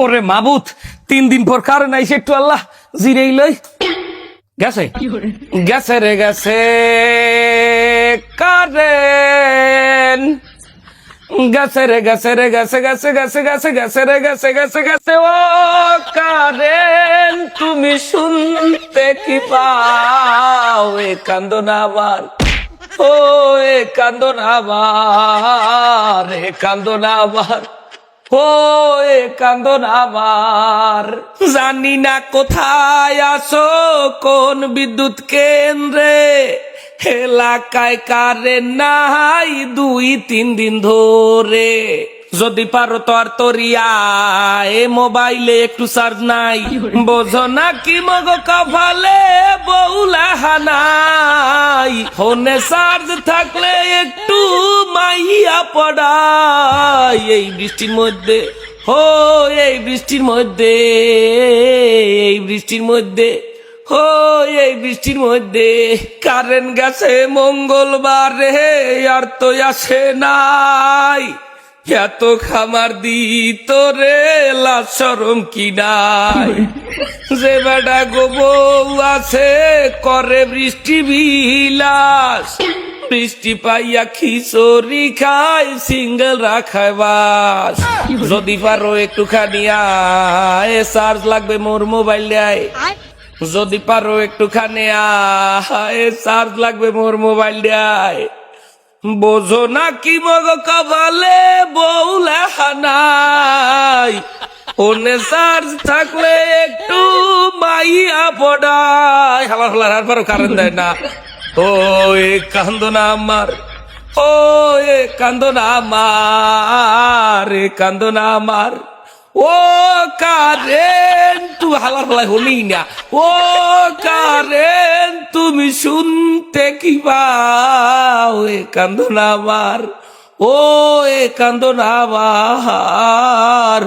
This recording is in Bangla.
ওরে মাবুত 3 দিন পর কারেন্ট আইসে একটু আল্লাহ জিরেই লই গেছে গেছে রে গেছে কারেন্ট গেছে রে গেছে রে গেছে গেছে গেছে গেছে গেছে রে গেছে গেছে গেছে ও কারেন্ট তুমি শুনতে কি পাও এ কান্দো না আবার ও এ কান্দো না আবার এ কান্দো না আবার ও এ কান্দো না আবার জানি না কোথায় আসো কোন বিদ্যুৎ কেন্দ্রে এলাকায় কারেন্ট নাই 2-3 দিন ধরে যদি পারো তো আর তোরিয়া এ মোবাইলে একটু চার্জ নাই বোঝো না কি মগ কপালে বউলা হানাই ফোনে চার্জ থাকলে একটু মাইয়া পড়াই এই বৃষ্টির মধ্যে ও এই বৃষ্টির মধ্যে এই বৃষ্টির মধ্যে ও এই বৃষ্টির মধ্যে কারেন্ট গেছে মঙ্গলবার রে আর তো আসে নাই এত খামার দিত রে লাজ শরম কি নাই যে বেটা গো বউ আছে করে বৃষ্টি বিলাস বৃষ্টি পাইয়া খিচুড়ি খায় সিঙ্গেল রাখায় বাস যদি পারো একটুখানি আয় চার্জ লাগবে মোর মোবাইল দেয় যদি পারো একটুখানি আয় চার্জ লাগবে মোর মোবাইল দেয় বোঝো না কি মগ কপালে বউলা হানাই ফোনে চার্জ থাকলে একটু মাইয়া পড়ায় হালার হালার আর পারো কারেন্ট দেয় না ও এ কান্দো না আমার ও এ কান্দো না আমার এ কান্দো না আমার ও কারেন্ট তুই হালার হালাই হলি না ও কারেন্ট তুমি শুনতে কি পাও এ কান্দো না আমার ও এ কান্দো না আমার